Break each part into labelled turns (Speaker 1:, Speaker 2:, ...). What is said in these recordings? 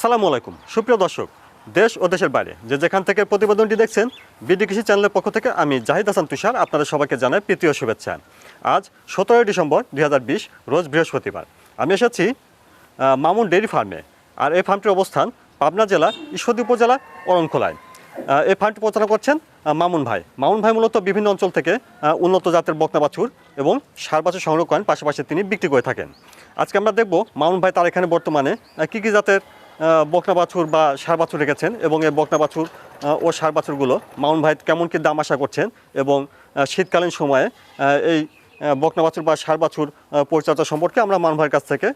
Speaker 1: আসসালামু আলাইকুম সুপ্রিয় দর্শক, দেশ ও দেশের বাইরে যে যেখান থেকে প্রতিবেদনটি দেখছেন, বিডি কৃষি চ্যানেলের পক্ষ থেকে আমি জাহিদ হাসান তুষার আপনাদের সবাইকে জানাই প্রীতীয় শুভেচ্ছা। আজ 17 ডিসেম্বর 2020 রোজ বৃহস্পতিবার। আমি এসেছি মামুন ডেইরি ফার্মে। আর এই ফার্মটির অবস্থান পাবনা জেলা ঈশ্বরদী উপজেলা অরনখোলায়। এই ফার্মটি পরিচালনা করছেন মামুন ভাই। মামুন ভাই মূলত বিভিন্ন অঞ্চল থেকে উন্নত জাতের বকনা বাছুর এবং ষাঁড় বাছুর সংগ্রহ করেন, পাশাপাশি তিনি বিক্রি করে থাকেন। আজকে আমরা দেখব মামুন ভাই তার এখানে বর্তমানে কী কী জাতের বকনা বাছুর বা ষাঁড় বাছুর রেখেছেন এবং এই বকনা বাছুর ও ষাঁড় বাছুরগুলো মামুন ভাই কেমন কী দাম আশা করছেন এবং শীতকালীন সময়ে এই বকনা বাছুর বা ষাঁড় বাছুর পরিচর্যা সম্পর্কে আমরা মামুন ভাইয়ের কাছ থেকে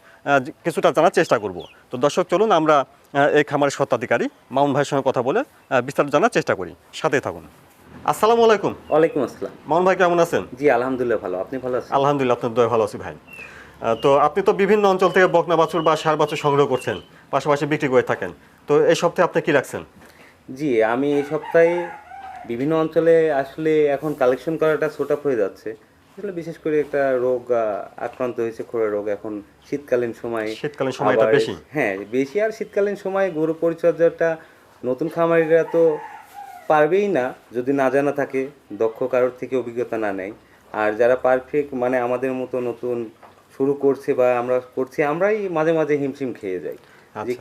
Speaker 1: কিছুটা জানার চেষ্টা করব। তো দর্শক, চলুন আমরা এই খামারের স্বত্বাধিকারী মামুন ভাইয়ের সঙ্গে কথা বলে বিস্তারিত জানার চেষ্টা করি। সাথেই থাকুন। আসসালামু আলাইকুম।
Speaker 2: ওয়ালাইকুম আসসালাম।
Speaker 1: মামুন ভাই কেমন আছেন?
Speaker 2: জি আলহামদুলিল্লাহ ভালো, আপনি ভালো আছেন?
Speaker 1: আলহামদুলিল্লাহ, আপনার দয়া ভালো আছি ভাই। তো আপনি তো বিভিন্ন অঞ্চল থেকে বকনা বাছুর বা ষাঁড় বাছুর সংগ্রহ করছেন, পাশাপাশি বিক্রি করে থাকেন। তো এই সপ্তাহে আপনি কি রাখছেন?
Speaker 2: জি আমি এই সপ্তাহে বিভিন্ন অঞ্চলে আসলে এখন কালেকশন করাটা ছোট হয়ে যাচ্ছে। আসলে বিশেষ করে একটা রোগ আক্রান্ত হয়েছে, খোরা রোগ। এখন শীতকালীন সময়টা
Speaker 1: বেশি।
Speaker 2: হ্যাঁ বেশি, আর শীতকালীন সময় গরু পরিচর্যাটা নতুন খামারিরা তো পারবেই না যদি না জানা থাকে, দক্ষ কারোর থেকে অভিজ্ঞতা না নেয়। আর যারা পারফেক্ট মানে আমাদের মতো নতুন শুরু করছে বা আমরা করছি, আমরাই মাঝে মাঝে হিমশিম খেয়ে যাই যে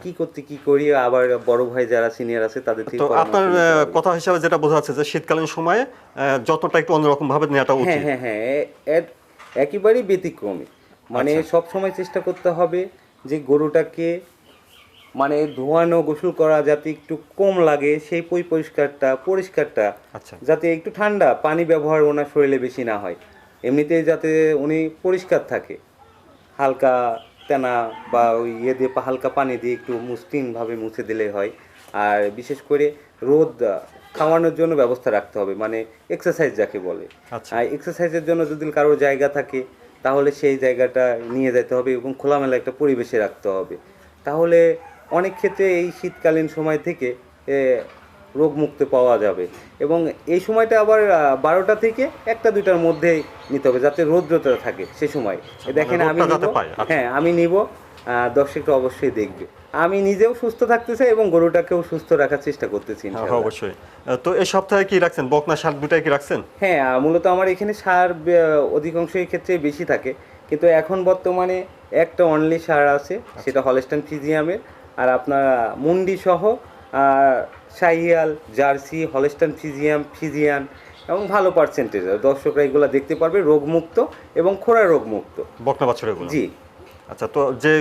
Speaker 2: কি করি। আবার বড় ভাই যারা সিনিয়র আছে তাদের থেকে।
Speaker 1: তো আপনার কথা হিসাবে যেটা বোঝা যাচ্ছে যে শীতকালীন সময়ে যতটা একটু অন্যরকম ভাবে নেওয়াটা উচিত।
Speaker 2: হ্যাঁ হ্যাঁ হ্যাঁ, একেবারেই ব্যতিক্রমী। মানে সব সময় চেষ্টা করতে হবে যে গরুটাকে মানে ধোয়ানো গোসল করা যাতে একটু কম লাগে, সেই পরিষ্কারটা যাতে একটু ঠান্ডা পানি ব্যবহার ওনার শরীরে বেশি না হয়, এমনিতেই যাতে উনি পরিষ্কার থাকে। হালকা তেনা বা ওই দিয়ে হালকা পানি দিয়ে একটু মসৃণভাবে মুছে দিলে হয়। আর বিশেষ করে রোদ খাওয়ানোর জন্য ব্যবস্থা রাখতে হবে, মানে এক্সারসাইজ যাকে বলে। আর এক্সারসাইজের জন্য যদি কারোর জায়গা থাকে তাহলে সেই জায়গাটা নিয়ে যেতে হবে এবং খোলামেলা একটা পরিবেশে রাখতে হবে। তাহলে অনেক ক্ষেত্রে এই শীতকালীন সময় থেকে রোগমুক্ত পাওয়া যাবে। এবং এই সময়টা আবার 12টা থেকে 1টা-2টার মধ্যেই নিতে হবে, যাতে রৌদ্রতা থাকে সে সময়। দেখেন আমি হ্যাঁ আমি নিব, দর্শকরা অবশ্যই দেখবে। আমি নিজেও সুস্থ থাকতে চাই এবং গরুটাকেও সুস্থ রাখার চেষ্টা করতেছি।
Speaker 1: অবশ্যই। তো এই সপ্তাহে কি রাখছেন? বকনা ষাঁড় দুটাই কি রাখছেন?
Speaker 2: হ্যাঁ মূলত আমার এখানে ষাঁড় অধিকাংশ ক্ষেত্রে বেশি থাকে, কিন্তু এখন বর্তমানে একটা অনলি ষাঁড় আছে, সেটা হলস্টাইন ফ্রিজিয়ামের। আর আপনার মুন্ডি সহ শাহিয়াল, জার্সি, হলস্টাইন ফ্রিজিয়ান এবং ভালো পার্সেন্টেজ। দর্শকরা এগুলো দেখতে পারবে, রোগমুক্ত এবং খোরা রোগমুক্ত
Speaker 1: বকনা বাছুর এগুলো।
Speaker 2: জি
Speaker 1: আচ্ছা, তো যে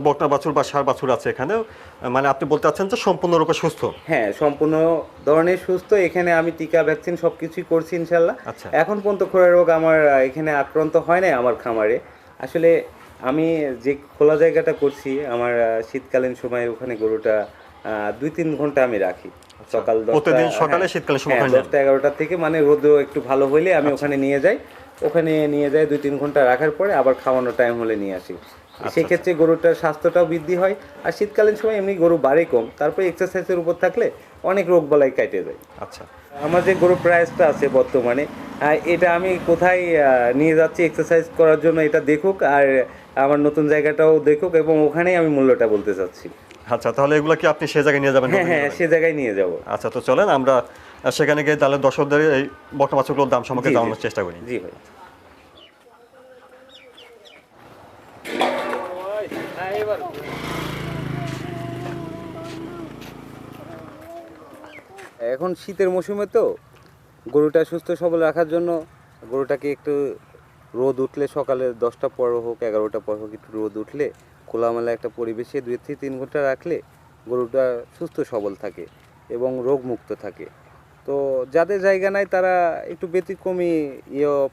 Speaker 1: বকনা বাছুর বা ষাঁড় বাছুর আছে এখানে, মানে আপনি বলতে চাচ্ছেন যে সম্পূর্ণরূপে সুস্থ?
Speaker 2: হ্যাঁ সম্পূর্ণ ধরনের সুস্থ। এখানে আমি টিকা ভ্যাকসিন সব কিছুই করছি ইনশাল্লাহ। এখন পর্যন্ত খোরা রোগ আমার এখানে আক্রান্ত হয় নাই আমার খামারে। আসলে আমি যে খোলা জায়গাটা করছি আমার শীতকালীন সময়, ওখানে গরুটা 2-3 ঘন্টা আমি রাখি। সকাল 10টা-11টা থেকে, মানে রোদ একটু ভালো হইলে আমি ওখানে নিয়ে যাই। 2-3 ঘন্টা রাখার পরে আবার খাওয়ানোর টাইম হলে নিয়ে আসি। সেক্ষেত্রে গরুটার স্বাস্থ্যটাও বৃদ্ধি হয়। আর শীতকালীন সময় এমনি গরু বাড়ে কম, তারপরে এক্সারসাইজের উপর থাকলে অনেক রোগ বালাই কেটে যায়।
Speaker 1: আচ্ছা,
Speaker 2: আমার যে গরু প্রাইসটা আছে বর্তমানে, এটা আমি কোথায় নিয়ে যাচ্ছি এক্সারসাইজ করার জন্য, এটা দেখুক আর আমার নতুন জায়গাটাও দেখুক, এবং ওখানেই আমি মূল্যটা বলতে চাচ্ছি।
Speaker 1: আচ্ছা, তাহলে এগুলো কি আপনি সে জায়গায় নিয়ে যাবেন?
Speaker 2: হ্যাঁ সে জায়গায় নিয়ে যাব।
Speaker 1: আচ্ছা, তো চলেন আমরা সেখানে গিয়ে তাহলে দর্শকদের এই বকনা বাছুরগুলোর দাম সম্পর্কে জানানোর চেষ্টা করি।
Speaker 2: জি ভাই। এখন শীতের মৌসুমে তো গরুটা সুস্থ সবল রাখার জন্য গরুটাকে একটু রোদ উঠলে, সকালে 10টা পর হোক 11টা পর হোক, একটু রোদ উঠলে খোলামেলা একটা পরিবেশে 2-3 ঘন্টা রাখলে গরুটা সুস্থ সবল থাকে এবং রোগমুক্ত থাকে। তো যাদের জায়গা নাই তারা একটু ব্যতিক্রমী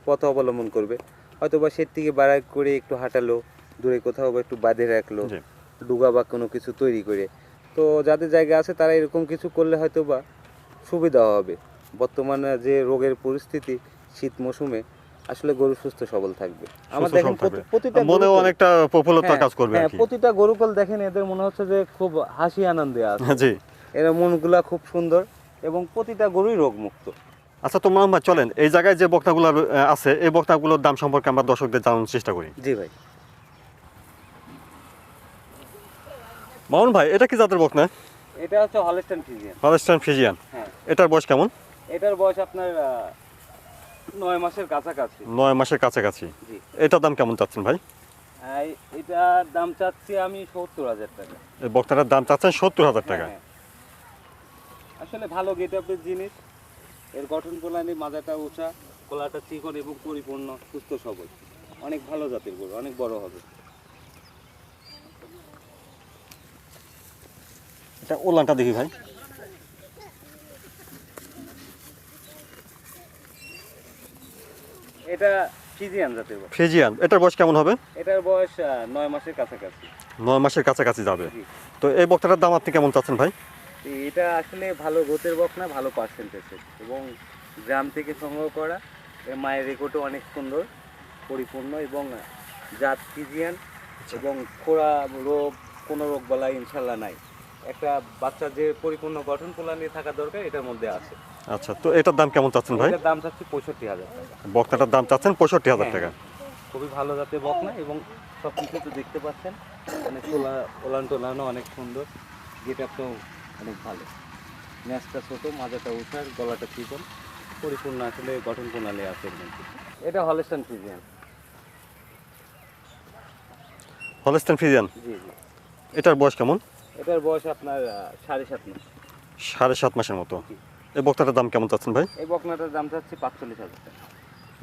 Speaker 2: পথ অবলম্বন করবে। হয়তো বা সের থেকে বাড়াই করে একটু হাঁটালো, দূরে কোথাও বা একটু বাঁধে রাখলো, ডুগা বা কোনো কিছু তৈরি করে। তো যাদের জায়গা আছে তারা এরকম কিছু করলে হয়তো বা সুবিধা হবে। বর্তমানে যে রোগের পরিস্থিতি, শীত মৌসুমে আসলে গরু সুস্থ সবল থাকবে। আমার দেখেন প্রতিটা
Speaker 1: মনে অনেকটা প্রফুল্লতা কাজ করবে।
Speaker 2: হ্যাঁ প্রতিটা গরুকল দেখেন, এদের মনে হচ্ছে যে খুব হাসি আনন্দে আছে।
Speaker 1: জি,
Speaker 2: এর মনগুলা খুব সুন্দর এবং প্রতিটা গরুই রোগমুক্ত।
Speaker 1: আচ্ছা, তো মামুন ভাই চলেন এই জায়গায় যে বকনাগুলো আছে এই বকনাগুলোর দাম সম্পর্কে আমরা দর্শকদের জানানোর চেষ্টা করি।
Speaker 2: জি ভাই।
Speaker 1: মামুন ভাই এটা কি জাতের বকনা?
Speaker 2: এটা হচ্ছে হলস্টাইন ফ্রিজিয়ান।
Speaker 1: Holstein Friesian.
Speaker 2: হ্যাঁ।
Speaker 1: এটার বয়স কেমন?
Speaker 2: এটার বয়স আপনার 9 মাসের কাছাকাছি।
Speaker 1: 9 মাসের কাছাকাছি।
Speaker 2: জি।
Speaker 1: এটার দাম কেমন চাচ্ছেন ভাই?
Speaker 2: এটার দাম চাচ্ছি আমি 70,000 টাকা।
Speaker 1: এই বকনাটার দাম চাচ্ছেন 70,000 টাকা।
Speaker 2: হ্যাঁ। আসলে ভালো গেটআপের জিনিস, এর গঠন প্রণালী, মাজাটা উঁচা, গলাটা চিকন এবং পরিপূর্ণ, সুস্থ সবল, অনেক ভালো জাতের গরু, অনেক বড় হবে।
Speaker 1: এটা ওলানটা দেখি ভাই।
Speaker 2: এটা ফ্রিজিয়ান জাতের গরু।
Speaker 1: ফ্রিজিয়ান। এটার বয়স কেমন হবে?
Speaker 2: এটার বয়স 9 মাসের কাছাকাছি।
Speaker 1: 9 মাসের কাছাকাছি যাবে।
Speaker 2: জি।
Speaker 1: তো এই বকনাটার দাম আপনি কেমন চাচ্ছেন ভাই?
Speaker 2: এটা আসলে ভালো গোতের বকনা, ভালো পার্সেন্টেজের এবং গ্রাম থেকে সংগ্রহ করা। এর মায়ের রেকর্ডও অনেক সুন্দর, পরিপূর্ণ এবং জাত ফ্রিজিয়ান এবং খোড়া রোগ, কোনো রোগ বালাই ইনশাল্লাহ নাই। একটা বাচ্চার যে পরিপূর্ণ গঠন প্রণালী থাকা দরকার এটার মধ্যে আছে।
Speaker 1: আচ্ছা, তো এটার দাম কেমন চাচ্ছেন ভাই?
Speaker 2: এটার দাম চাচ্ছি 65,000 টাকা।
Speaker 1: বকনাটার দাম চাচ্ছেন 65,000 টাকা।
Speaker 2: খুবই ভালো জাতের বকনা এবং সব কিছু তো দেখতে পাচ্ছেন, অনেক ওলান টোলানো অনেক সুন্দর, গেটআপটাও অনেক ভালো, ন্যাসটা ছোট, মাজাটা উঠার, গলাটা চিকন, পরিপূর্ণ আসলে গঠন প্রণালী আছে এর মধ্যে। এটা হলস্টাইন ফ্রিজিয়ান।
Speaker 1: Holstein Friesian.
Speaker 2: জি জি।
Speaker 1: এটার বয়স কেমন?
Speaker 2: এটার বয়স আপনার 7.5 মাস।
Speaker 1: 7.5 মাসের মতো।
Speaker 2: জি।
Speaker 1: এই বকনাটার দাম কেমন চাচ্ছেন ভাই?
Speaker 2: এই বকনাটার দাম চাচ্ছি 45,000 টাকা।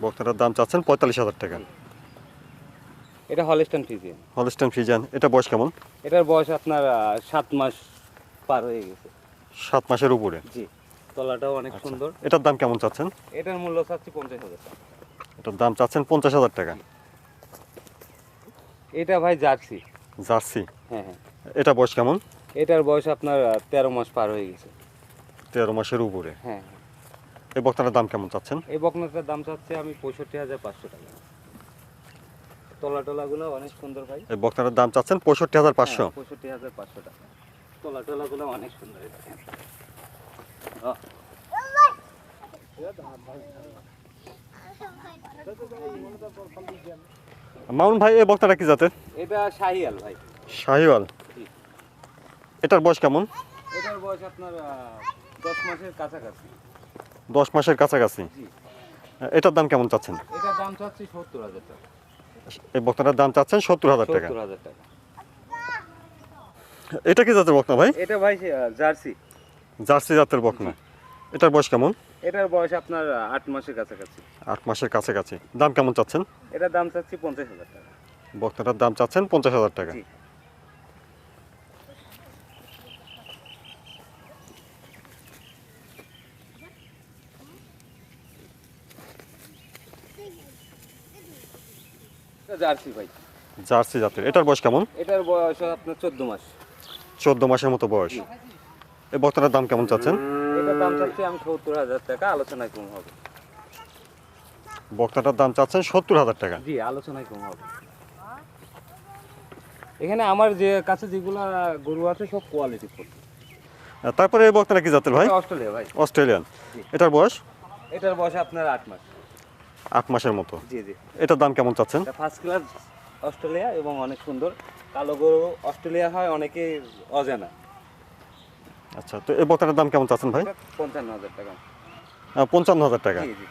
Speaker 1: বকনাটার দাম চাচ্ছেন 45,000 টাকা।
Speaker 2: জি। এটা হলস্টাইন ফ্রিজিয়ান।
Speaker 1: Holstein Friesian. এটা বয়স কেমন?
Speaker 2: এটার বয়স আপনার 7 মাস পার হয়ে গেছে।
Speaker 1: 7 মাসের উপরে।
Speaker 2: জি। তলাটাও অনেক সুন্দর।
Speaker 1: এটার দাম কেমন চাচ্ছেন?
Speaker 2: এটার মূল্য চাচ্ছি 50,000 টাকা।
Speaker 1: এটার দাম চাচ্ছেন 50,000 টাকা।
Speaker 2: এটা ভাই জার্সি।
Speaker 1: জার্সি।
Speaker 2: হ্যাঁ হ্যাঁ।
Speaker 1: এটা বয়স কেমন?
Speaker 2: এটার বয়স আপনার 13 মাস পার হয়ে গেছে।
Speaker 1: 13 মাসের উপরে।
Speaker 2: হ্যাঁ।
Speaker 1: এই বকনাটার দাম কেমন চাচ্ছেন?
Speaker 2: এই বকনাটার দাম চাচ্ছে আমি 65,500 টাকা। তলাগুলো অনেক সুন্দর ভাই।
Speaker 1: এই বকনাটার দাম চাচ্ছেন 65,500।
Speaker 2: 65,500 টাকা। তলাগুলো অনেক সুন্দর।
Speaker 1: মামুন ভাই এই বকনাটা কি জাতের?
Speaker 2: এটা শাহিয়াল ভাই।
Speaker 1: শাহিওয়াল।
Speaker 2: জি।
Speaker 1: এটার বয়স কেমন?
Speaker 2: এটার বয়স আপনার 10 মাসের কাছাকাছি।
Speaker 1: 10 মাসের কাছাকাছি।
Speaker 2: জি।
Speaker 1: এটার দাম কেমন চাচ্ছেন?
Speaker 2: এটার দাম চাচ্ছি 70,000 টাকা।
Speaker 1: এই বকনাটার দাম চাচ্ছেন 70,000 টাকা।
Speaker 2: 70,000 টাকা।
Speaker 1: এটা কি জাতের বকনা ভাই?
Speaker 2: এটা ভাই জার্সি।
Speaker 1: জার্সি জাতের বকনা। এটার বয়স কেমন?
Speaker 2: এটার বয়স আপনার 8 মাসের কাছাকাছি।
Speaker 1: 8 মাসের কাছাকাছি। দাম কেমন চাচ্ছেন?
Speaker 2: এটার দাম চাচ্ছি 50,000 টাকা।
Speaker 1: বকনাটার দাম চাচ্ছেন 50,000 টাকা।
Speaker 2: জি। এটা জার্সি ভাই।
Speaker 1: জার্সি জাতের। এটার বয়স কেমন?
Speaker 2: এটার বয়স আপনার 14 মাস।
Speaker 1: 14 মাসের মতো বয়স।
Speaker 2: জি।
Speaker 1: এই বকনাটার দাম কেমন চাচ্ছেন?
Speaker 2: এটার দাম চাচ্ছি আমি 70,000 টাকা, আলোচনায় কম হবে।
Speaker 1: বকনাটার দাম চাচ্ছেন 70,000 টাকা।
Speaker 2: জি, আলোচনায় কম হবে। এখানে আমার যে কাছে যেগুলা গরু আছে সব কোয়ালিটি ফুল।
Speaker 1: তারপরে এই বকনাটা কি জাতের ভাই?
Speaker 2: অস্ট্রেলিয়া ভাই।
Speaker 1: অস্ট্রেলিয়ান।
Speaker 2: জি।
Speaker 1: এটার বয়স?
Speaker 2: এটার বয়স আপনার 8 মাস।
Speaker 1: 8 মাসের মতো।
Speaker 2: জি জি।
Speaker 1: এটার দাম কেমন চাচ্ছেন?
Speaker 2: এটা ফার্স্ট ক্লাস অস্ট্রেলিয়া এবং অনেক সুন্দর। কালো গরু অস্ট্রেলিয়া হয় অনেকে অজানা।
Speaker 1: আচ্ছা, তো এই বকনাটার দাম কেমন চাচ্ছেন ভাই?
Speaker 2: এটা 55,000 টাকা।
Speaker 1: 55,000 টাকা।
Speaker 2: জি জি।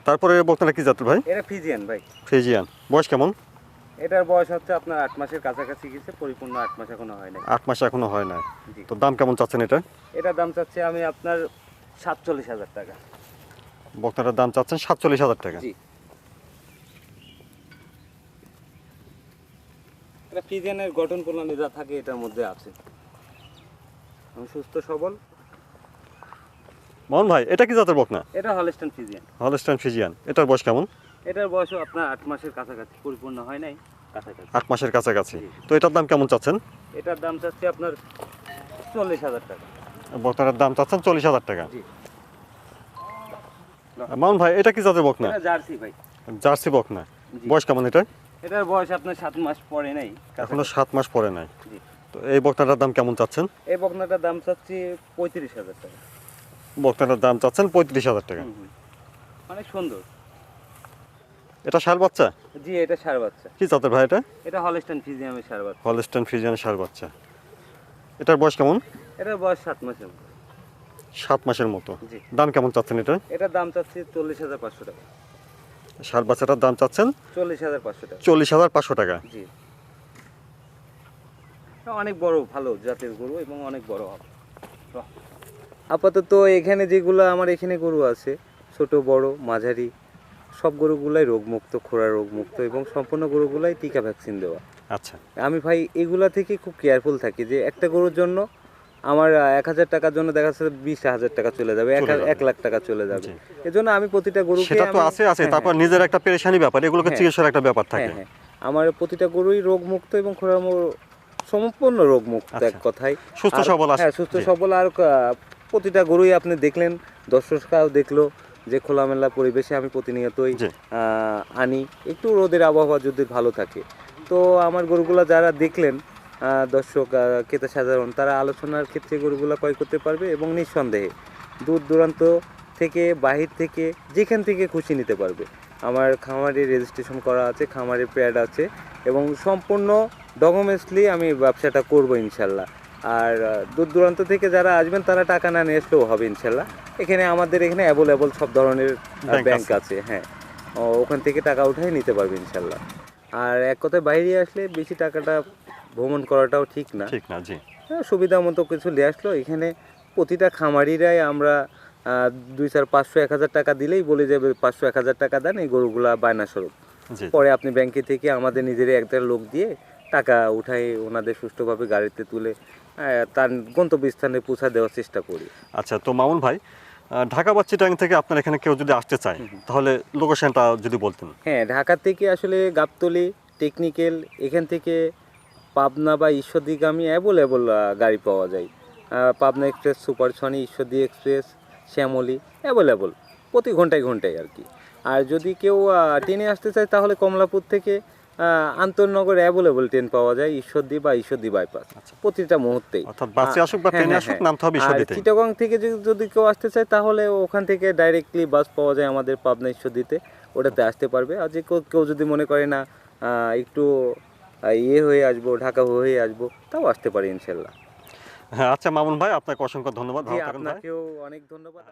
Speaker 1: তারপরে এই বকনাটা কি জাতের ভাই?
Speaker 2: এটা ফ্রিজিয়ান ভাই।
Speaker 1: ফ্রিজিয়ান। বয়স কেমন?
Speaker 2: এটার বয়স হচ্ছে আপনার 8 মাসের কাছাকাছি গেছে, পরিপূর্ণ 8 মাস এখনো হয় নাই।
Speaker 1: 8 মাস এখনো হয় না।
Speaker 2: জি।
Speaker 1: তো দাম কেমন চাচ্ছেন এটা?
Speaker 2: এটার দাম চাচ্ছি আমি আপনার 47,000 টাকা।
Speaker 1: বকনাটার দাম চাচ্ছেন 47,000 টাকা।
Speaker 2: জি। এটা ফ্রিজিয়ানের গঠন প্রণালী যা থাকে এটার মধ্যে আছে। আমি সুস্থ সবল।
Speaker 1: মোহন ভাই এটা কি জাতের বকনা?
Speaker 2: এটা হলস্টাইন ফ্রিজিয়ান।
Speaker 1: Holstein Friesian. এটার বয়স কেমন?
Speaker 2: এটার বয়সও আপনার 8 মাসের কাছাকাছি, পরিপূর্ণ হয় নাই, কাছাকাছি।
Speaker 1: 8 মাসের কাছাকাছি।
Speaker 2: জি।
Speaker 1: তো এটার দাম কেমন চাচ্ছেন?
Speaker 2: এটার দাম চাচ্ছি আপনার 40,000 টাকা।
Speaker 1: বকনাটার দাম চাচ্ছেন 40,000 টাকা।
Speaker 2: জি।
Speaker 1: মোহন ভাই এটা কি জাতের বকনা?
Speaker 2: এটা জার্সি ভাই।
Speaker 1: জার্সি বকনা।
Speaker 2: জি।
Speaker 1: বয়স কেমন এটা?
Speaker 2: এটার বয়স আপনার 7 মাস পরে নাই,
Speaker 1: এখনো
Speaker 2: কাছাকাছি।
Speaker 1: 7 মাস পরে নাই।
Speaker 2: জি।
Speaker 1: তো এই বকনাটার দাম কেমন চাচ্ছেন?
Speaker 2: এই বকনাটার দাম চাচ্ছি 35,000 টাকা।
Speaker 1: বকনাটার দাম চাচ্ছেন 35,000 টাকা।
Speaker 2: হুম, হুম। অনেক সুন্দর।
Speaker 1: এটা ষাঁড় বাচ্চা?
Speaker 2: জি, এটা ষাঁড় বাচ্চা।
Speaker 1: কি জাতের ভাই এটা?
Speaker 2: এটা হলস্টাইন ফ্রিজিয়ামের ষাঁড় বাচ্চা।
Speaker 1: হলস্টাইন ফ্রিজিয়ানের ষাঁড় বাচ্চা। এটার বয়স কেমন?
Speaker 2: এটার বয়স 7 মাসের মতো।
Speaker 1: 7 মাসের মতো।
Speaker 2: জি।
Speaker 1: দাম কেমন চাচ্ছেন এটা?
Speaker 2: এটার দাম চাচ্ছি 40,500 টাকা।
Speaker 1: ষাঁড় বাচ্চাটার দাম চাচ্ছেন
Speaker 2: 40,500 টাকা।
Speaker 1: 40,500 টাকা।
Speaker 2: জি। অনেক বড় ভালো জাতের গরু এবং অনেক বড় হবে। আপাতত এখানে যেগুলো আমার এখানে গরু আছে, ছোট বড় মাঝারি, সব গরুগুলাই রোগমুক্ত, খোরা রোগমুক্ত এবং সম্পূর্ণ গরুগুলাই টিকা ভ্যাকসিন দেওয়া।
Speaker 1: আচ্ছা।
Speaker 2: আমি ভাই এগুলা থেকে খুব কেয়ারফুল থাকি যে একটা গরুর জন্য আমার 1,000 টাকার জন্য দেখা যাচ্ছে 20,000 টাকা চলে যাবে, 1 লাখ টাকা চলে যাবে। এজন্য আমি প্রতিটা গরুকে
Speaker 1: সেটা তো আছে আছে, তারপর নিজের একটা পেরেশানি ব্যাপার, এগুলোকে চিকিৎসার একটা ব্যাপার থাকে।
Speaker 2: হ্যাঁ, আমার প্রতিটা গরুই রোগমুক্ত এবং খোরা সম্পূর্ণ রোগমুক্ত এক কথায়।
Speaker 1: সুস্থ সবল আছে।
Speaker 2: হ্যাঁ, সুস্থ সবল। আর প্রতিটা গরুই আপনি দেখলেন, দর্শকরাও দেখলো যে খোলামেলা পরিবেশে আমি প্রতিনিয়তই আনি। একটু রোদের আবহাওয়া যদি ভালো থাকে তো আমার গরুগুলা যারা দেখলেন দর্শক ক্রেতা সাধারণ, তারা আলোচনার ক্ষেত্রে গরুগুলা ক্রয় করতে পারবে এবং নিঃসন্দেহে দূর দূরান্ত থেকে, বাহির থেকে, যেখান থেকে খুশি নিতে পারবে। আমার খামারে রেজিস্ট্রেশন করা আছে, খামারে প্যাড আছে এবং সম্পূর্ণ ডকুমেন্টসলি আমি ব্যবসাটা করবো ইনশাল্লাহ। আর দূর দূরান্ত থেকে যারা আসবেন তারা টাকা না নিয়ে আসলেও হবে ইনশাল্লাহ। এখানে আমাদের এখানে অ্যাভেলেবল সব ধরনের ব্যাংক আছে। হ্যাঁ, ওখান থেকে টাকা উঠাই নিতে পারবে ইনশাল্লাহ। আর এক কথায় বাইরে আসলে বেশি টাকাটা ভ্রমণ করাটাও ঠিক না।
Speaker 1: ঠিক না, জি।
Speaker 2: সুবিধা মতো কিছু নিয়ে আসলো। এখানে প্রতিটা খামারিরাই আমরা 2, 4, 500, 1,000 টাকা দিলেই বলে যাবে 500, 1,000 টাকা দেন, এই গরুগুলা বায়না স্বরূপ। পরে আপনি ব্যাংকে থেকে আমাদের নিজেরই একটা লোক দিয়ে টাকা উঠাই ওনাদের সুষ্ঠুভাবে গাড়িতে তুলে তার গন্তব্যস্থানে পৌঁছা দেওয়ার চেষ্টা করি।
Speaker 1: আচ্ছা, তো মামুন ভাই, ঢাকা বা চিটাগাং থেকে আপনার এখানে কেউ যদি আসতে চায় তাহলে লোকেশনটা যদি বলতেন।
Speaker 2: হ্যাঁ, ঢাকা থেকে আসলে গাবতলী টেকনিক্যাল, এখান থেকে পাবনা বা ঈশ্বরদীগামী অ্যাভেলেবল গাড়ি পাওয়া যায়। পাবনা এক্সপ্রেস, সুপারসনি, ঈশ্বরদী এক্সপ্রেস, শ্যামলী অ্যাভেলেবল প্রতি ঘন্টায় ঘন্টায় আর কি। আর যদি কেউ ট্রেনে আসতে চায় তাহলে কমলাপুর থেকে আন্তনগর অ্যাভেলেবল ট্রেন পাওয়া যায়, ঈশ্বরদী বা ঈশ্বরদী বাইপাস প্রতিটা মুহূর্তেই।
Speaker 1: অর্থাৎ বাসে আসুক বা ট্রেনে আসুক, নামতে হবে ঈশ্বরদীতে।
Speaker 2: চিটাগং থেকে যদি কেউ আসতে চায় তাহলে ওখান থেকে ডাইরেক্টলি বাস পাওয়া যায় আমাদের পাবনা ঈশ্বরদীতে, ওটাতে আসতে পারবে। আর যে কেউ যদি মনে করে না একটু হয়ে আসবো, ঢাকা হয়ে আসবো, তাও আসতে পারে ইনশাল্লাহ।
Speaker 1: হ্যাঁ, আচ্ছা মামুন ভাই, আপনাকে অসংখ্য ধন্যবাদ।
Speaker 2: আপনাকেও অনেক ধন্যবাদ।